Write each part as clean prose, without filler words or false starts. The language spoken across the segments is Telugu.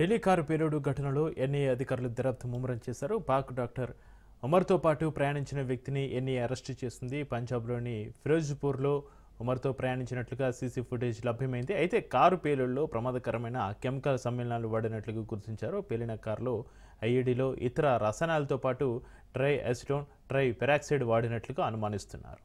ఢిల్లీ కారు పేలుడు ఘటనలో ఎన్ఐఏ అధికారులు దర్యాప్తు ముమ్మరం చేశారు. పాక్ డాక్టర్ ఉమర్తో పాటు ప్రయాణించిన వ్యక్తిని ఎన్ఐఏ అరెస్టు చేసింది. పంజాబ్లోని ఫిరోజ్పూర్లో ఉమర్తో ప్రయాణించినట్లుగా సీసీ ఫుటేజ్ లభ్యమైంది. అయితే కారు పేలుడులో ప్రమాదకరమైన కెమికల్ సమ్మేళనాలు వాడినట్లుగా గుర్తించారు. పేలిన కారులో ఐఈడీలో ఇతర రసాయనాలతో పాటు ట్రై అసిటోన్, ట్రై పెరాక్సైడ్ వాడినట్లుగా అనుమానిస్తున్నారు.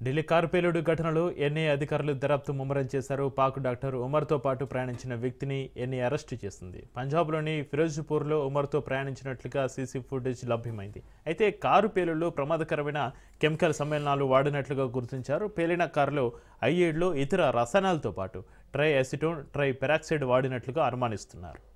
ఢిల్లీ కారు పేలుడు ఘటనలో ఎన్ఐఏ అధికారులు దర్యాప్తు ముమ్మరం చేశారు. పాక్ డాక్టర్ ఉమర్తో పాటు ప్రయాణించిన వ్యక్తిని ఎన్ఐఏ అరెస్టు చేసింది. పంజాబ్లోని ఫిరోజ్పూర్లో ఉమర్తో ప్రయాణించినట్లుగా సీసీ ఫుటేజ్ లభ్యమైంది. అయితే కారు పేలుడులో ప్రమాదకరమైన కెమికల్ సమ్మేళనాలు వాడినట్లుగా గుర్తించారు. పేలిన కారులో ఐఈడీలో ఇతర రసాయనాలతో పాటు ట్రై అసిటోన్, ట్రై పెరాక్సైడ్ వాడినట్లుగా అనుమానిస్తున్నారు.